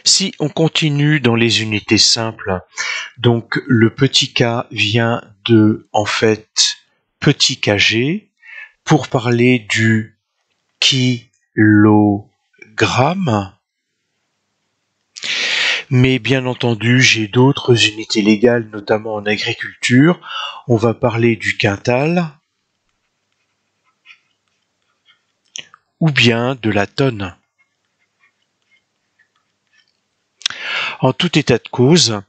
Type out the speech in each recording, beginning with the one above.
Si on continue dans les unités simples, donc le petit k vient de, en fait, petit kg, pour parler du kilogramme. Mais bien entendu, j'ai d'autres unités légales, notamment en agriculture. On va parler du quintal ou bien de la tonne. En tout état de cause,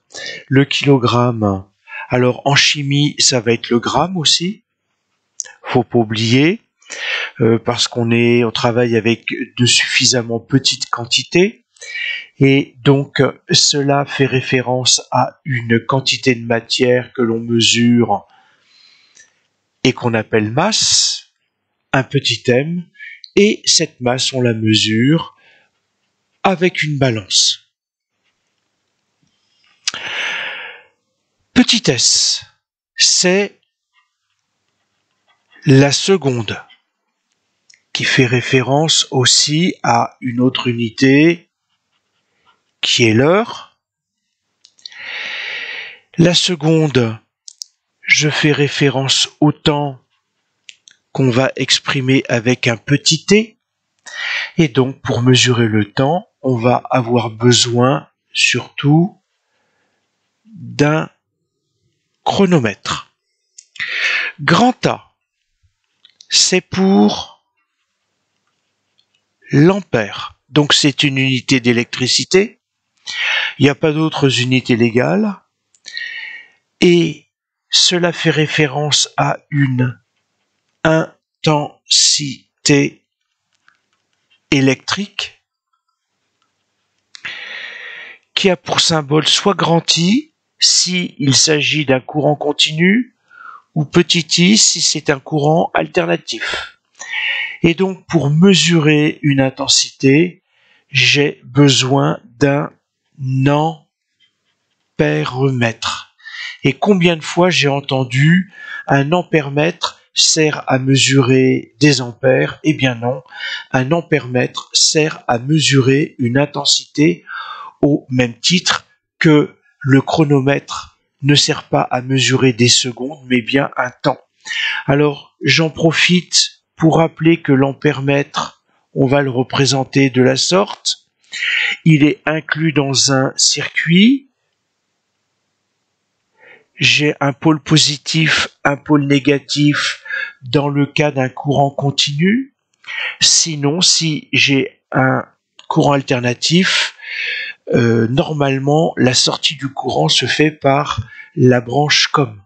le kilogramme, alors en chimie, ça va être le gramme aussi. Faut pas oublier, parce on travaille avec de suffisamment petites quantités. Et donc, cela fait référence à une quantité de matière que l'on mesure et qu'on appelle masse, un petit m, et cette masse, on la mesure avec une balance. Petit s, c'est la seconde, qui fait référence aussi à une autre unité qui est l'heure. La seconde, je fais référence au temps qu'on va exprimer avec un petit t. Et donc, pour mesurer le temps, on va avoir besoin surtout d'un chronomètre. Grand A, c'est pour l'ampère. Donc, c'est une unité d'électricité. Il n'y a pas d'autres unités légales. Et cela fait référence à une intensité électrique qui a pour symbole soit grand I si il s'agit d'un courant continu ou petit i si c'est un courant alternatif. Et donc pour mesurer une intensité, j'ai besoin d'un ampèremètre. Et combien de fois j'ai entendu un ampèremètre sert à mesurer des ampères? Eh bien non, un ampèremètre sert à mesurer une intensité au même titre que le chronomètre ne sert pas à mesurer des secondes, mais bien un temps. Alors, j'en profite pour rappeler que l'ampèremètre, on va le représenter de la sorte. Il est inclus dans un circuit. J'ai un pôle positif, un pôle négatif dans le cas d'un courant continu. Sinon, si j'ai un courant alternatif, normalement, la sortie du courant se fait par la branche COM.